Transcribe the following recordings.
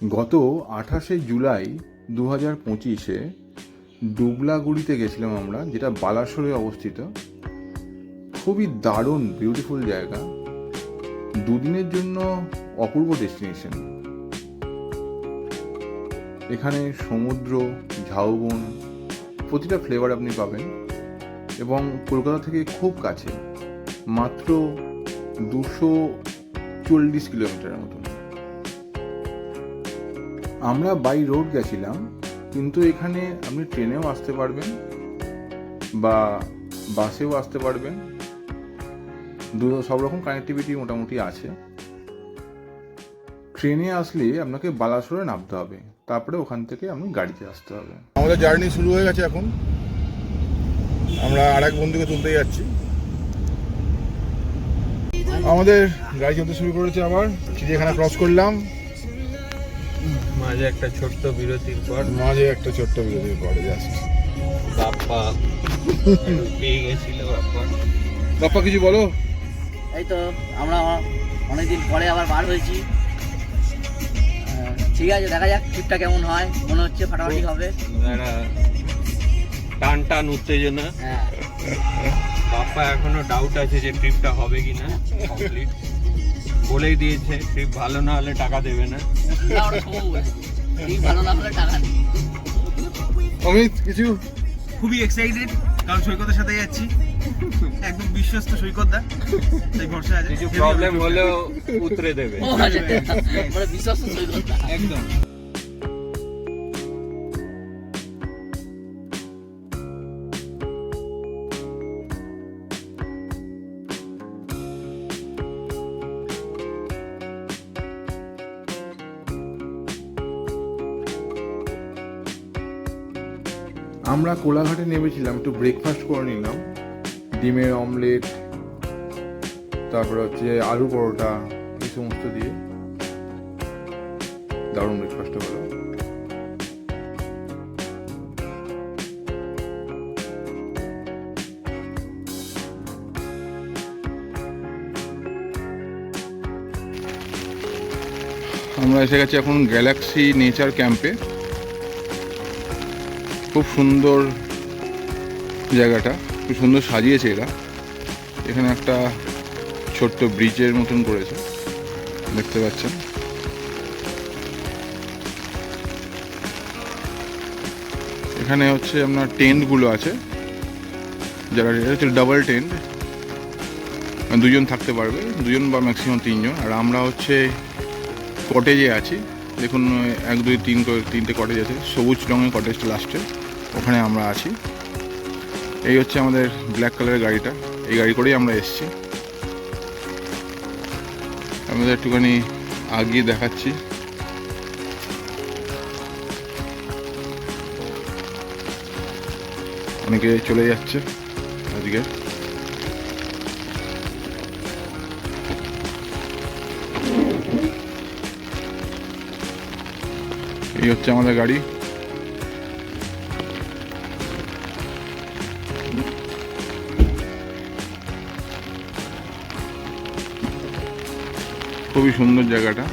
গত 28শে জুলাই 2025-এ ডুবলাগুড়িতে গেছিলাম আমরা, যেটা বালাসোরে অবস্থিত। খুবই দারুণ বিউটিফুল জায়গা, দুদিনের জন্য অপূর্ব ডেস্টিনেশন। এখানে সমুদ্র, ঝাউবন, প্রতিটা ফ্লেভার আপনি পাবেন এবং কলকাতা থেকে খুব কাছে, মাত্র 240 কিলোমিটারের মতন। আমরা বাই রোড গেছিলাম, কিন্তু এখানে আপনি ট্রেনেও আসতে পারবেন বা বাসেও আসতে পারবেন। সব রকম কানেক্টিভিটি মোটামুটি আছে। ট্রেনে আসলে আপনাকে বালাসোরে নামতে হবে, তারপরে ওখান থেকে আপনি গাড়িতে আসতে হবে। আমাদের জার্নি শুরু হয়ে গেছে। এখন আমরা আরেক বন্ধুকে তুলতে যাচ্ছি। আমাদের গাড়ি চলতে শুরু করেছে। আবার চিড়িয়াখানা ক্রস করলাম, মাঝে একটা ছোট্ট বিরতির পর জাস্ট বাপ্পা পেয়ে গেছিল। বাপ্পা কিছু বলো। এই তো আমরা অনেকদিন পরে আবার বার হয়েছি। ঠিক আছে, দেখা যাক ট্রিপটা কেমন হয়। মনে হচ্ছে ফাটাফাটি হবে। টান টান উত্তেজনা। হ্যাঁ, বাপ্পা এখনো ডাউট আছে যে ট্রিপটা হবে কিনা কমপ্লিট। বলেই দিয়েছে ট্রিপ ভালো না হলে টাকা দেবে না। ঠিক ভালো না হলে টাকা নেই। অমিত কিছু? খুবই এক্সাইটেড, কারণ সৈকতের সাথে যাচ্ছি। একদম বিশ্বস্ত সৈকত দা, তাই ভরসা আছে। কিছু প্রবলেম হলেও উতরে দেবে মানে বিশ্বস্ত সৈকত দা। একদম। আমরা কোলাঘাটে নেমেছিলাম, একটু ব্রেকফাস্ট করে নিলাম। ডিমের অমলেট, তারপরে হচ্ছে আলু পরোটা, এই সমস্ত দিয়ে দারুণ ব্রেকফাস্টটা হলো। আমরা এসে গেছি এখন গ্যালাক্সি নেচার ক্যাম্পে। খুব সুন্দর জায়গাটা, খুব সুন্দর সাজিয়েছে এরা। এখানে একটা ছোট্ট ব্রিজের মতন করেছে, দেখতে পাচ্ছেন। এখানে হচ্ছে আপনার টেন্টগুলো আছে, যারা এটা হচ্ছে ডাবল টেন্ট, দুজন থাকতে পারবে, দুজন বা ম্যাক্সিমাম তিনজন। আর আমরা হচ্ছে কটেজে আছি। দেখুন 1 2 3 তিনটে কটেজ আছে, সবুজ রঙের কটেজটা লাস্টে, ওখানে আমরা আছি। এই হচ্ছে আমাদের ব্ল্যাক কালারের গাড়িটা, এই গাড়ি করেই আমরা এসেছি। আমাদের একটুখানি আগিয়ে দেখাচ্ছি। অনেকে চলে যাচ্ছে আজকে। এই হচ্ছে আমাদের গাড়ি। খুবই সুন্দর জায়গাটা।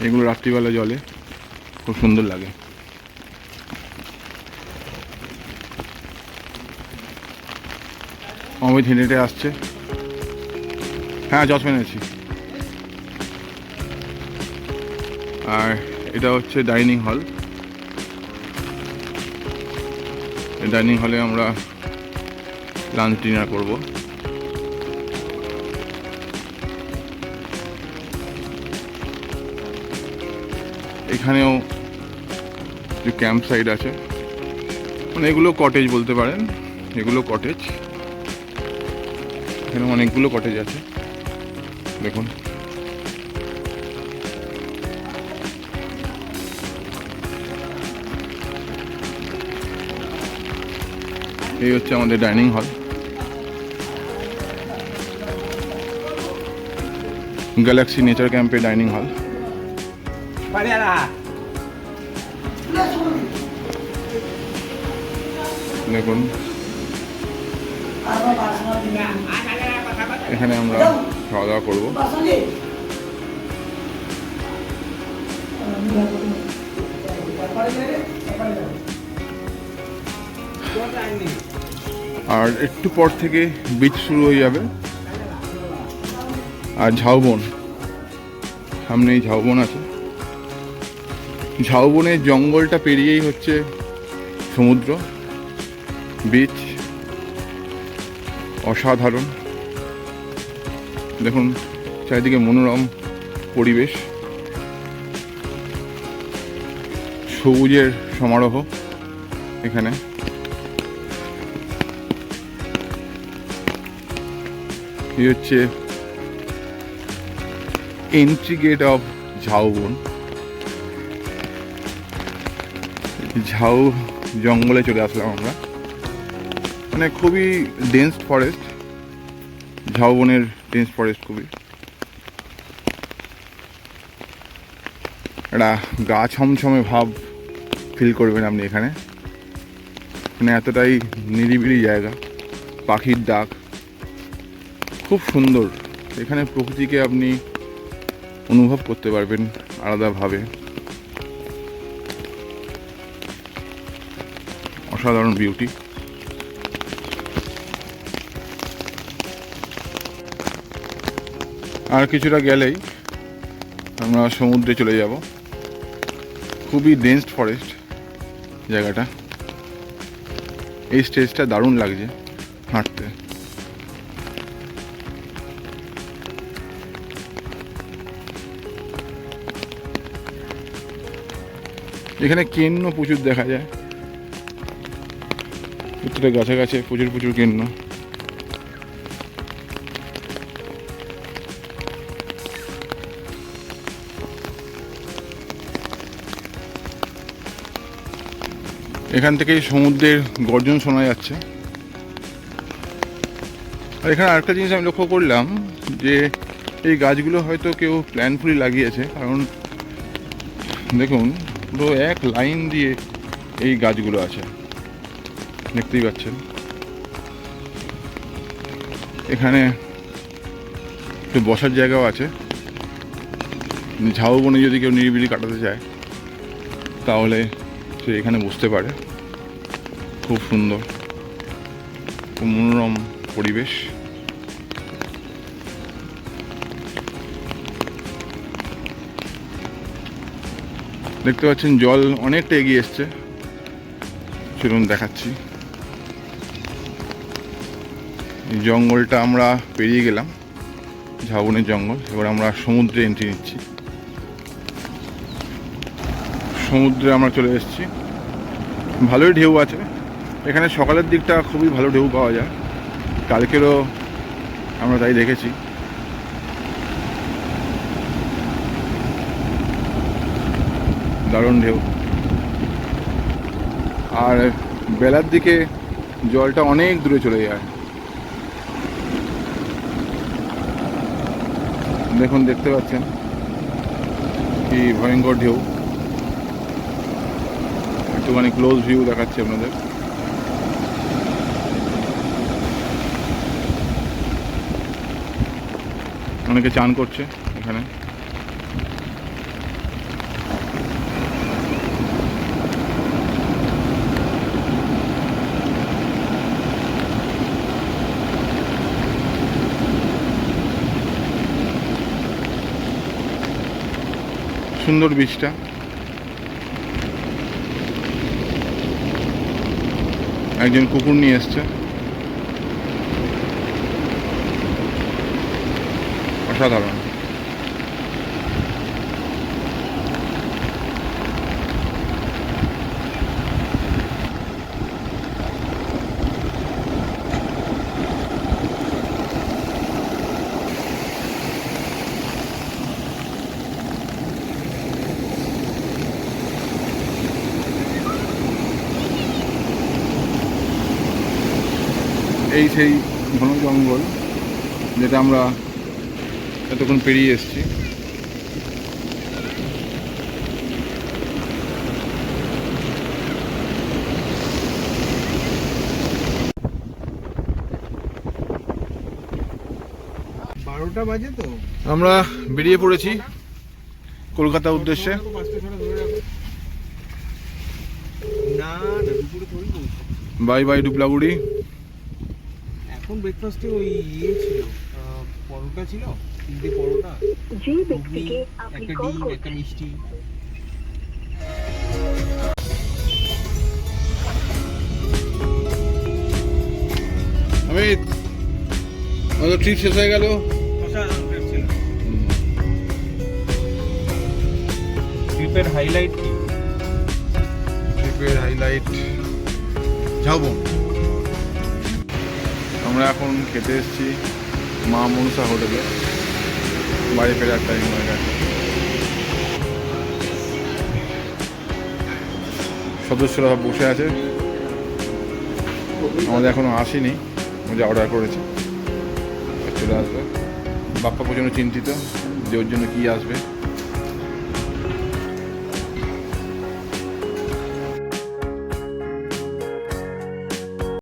এগুলো রাত্রিবেলা জলে, খুব সুন্দর লাগে। অমিত হেঁটে আসছে। হ্যাঁ, চশমা নিয়েছি। আর এটা হচ্ছে ডাইনিং হল। এই ডাইনিং হলে আমরা লাঞ্চ ডিনার করব। এখানেও যে ক্যাম্প সাইট আছে, মানে এগুলো কটেজ বলতে পারেন, এগুলো কটেজ। এখানে অনেকগুলো কটেজ আছে, দেখুন। এই হচ্ছে আমাদের ডাইনিং হল। গ্যালাক্সি নেচার ক্যাম্পে ডাইনিং হল। দেখুন, এখানে আমরা খাওয়া দাওয়া করবো। আর একটু পর থেকে বিচ শুরু হয়ে যাবে। আর ঝাউবন, সামনে এই ঝাউবন আছে। ঝাউবনের জঙ্গলটা পেরিয়েই হচ্ছে সমুদ্র, বিচ। অসাধারণ, দেখুন চারিদিকে মনোরম পরিবেশ, সবুজের সমারোহ এখানে। এই হচ্ছে এন্ট্রি গেট অফ ঝাউবন। ঝাউ জঙ্গলে চলে আসলাম আমরা, মানে খুবই ডেন্স ফরেস্ট, ঝাউবনের ডেন্স ফরেস্ট খুবই। একটা গা ছমছমে ভাব ফিল করবেন আপনি এখানে। মানে এতটাই নিরিবিলি জায়গা, পাখির ডাক খুব সুন্দর। এখানে প্রকৃতিকে আপনি অনুভব করতে পারবেন আলাদাভাবে। অসাধারণ বিউটি। আর কিছুটা গেলেই আমরা সমুদ্রে চলে যাব। খুবই ডেন্স ফরেস্ট জায়গাটা। এই স্টেজটা দারুণ লাগছে হাঁটতে। এখানে কেন্ন প্রচুর দেখা যায়, প্রত্যেকটা গাছে গাছে প্রচুর প্রচুর কেন্ন। এখান থেকেই সমুদ্রের গর্জন শোনা যাচ্ছে। আর এখানে আরেকটা জিনিস আমি লক্ষ্য করলাম যে এই গাছগুলো হয়তো কেউ প্ল্যানফুলি লাগিয়েছে, কারণ দেখুন পুরো এক লাইন দিয়ে এই গাছগুলো আছে, দেখতেই পাচ্ছেন। এখানে একটু বসার জায়গাও আছে। ঝাউবনে যদি কেউ নিরিবিলি কাটাতে চায় তাহলে সে এখানে বসতে পারে। খুব সুন্দর, খুব মনোরম পরিবেশ। দেখতে পাচ্ছেন জল অনেকটা এগিয়ে এসছে, চলুন দেখাচ্ছি। এই জঙ্গলটা আমরা পেরিয়ে গেলাম, ঝাউবনের জঙ্গল। এবার আমরা সমুদ্রে এন্ট্রি নিচ্ছি। সমুদ্রে আমরা চলে এসেছি। ভালোই ঢেউ আছে এখানে। সকালের দিকটা খুবই ভালো ঢেউ পাওয়া যায়, কালকেরও আমরা তাই দেখেছি। দারুণ ঢেউ। আর বেলার দিকে জলটা অনেক দূরে চলে যায়। দেখুন, দেখতে পাচ্ছেন কি ভয়ঙ্কর ঢেউ। একটুখানি ক্লোজ ভিউ দেখাচ্ছি আপনাদের। অনেকে চান করছে এখানে। সুন্দর বীজটা। একজন কুকুর নিয়ে এসছে, অসাধারণ। এই সেই ঘন জঙ্গল যেটা আমরা এতক্ষণ পেরিয়ে এসেছি। 9টা বাজে তো। আমরা বেরিয়ে পড়েছি কলকাতার উদ্দেশ্যে। না না দুপুরে থোড়ি পৌঁছে। Bye bye Dhupguri. এখন ব্রেকফাস্টে ওই ইয়ে ছিল, পরোটা ছিল, 3টে পরোটা, যে ঘুগনি, ব্যক্তিকে আপনি একটা কল ডিম, করছেন একটা মিষ্টি। অমিত, আমাদের ট্রিপ শেষ হয়ে গেল। অসাধারণ ট্রিপ ছিল। ট্রিপের হাইলাইট কি? ট্রিপের হাইলাইট ঝাউবন। আমরা এখন খেতে এসেছি মা মনসা হোটেলে। বাড়ি ফেরার টাইম হয়ে গেছে। সদস্যরা সব বসে আছে, আমাদের এখনো আসেনি, যা অর্ডার করেছে চলে আসবে। বাপ্পা প্রচণ্ড চিন্তিত যে ওর জন্য কী আসবে।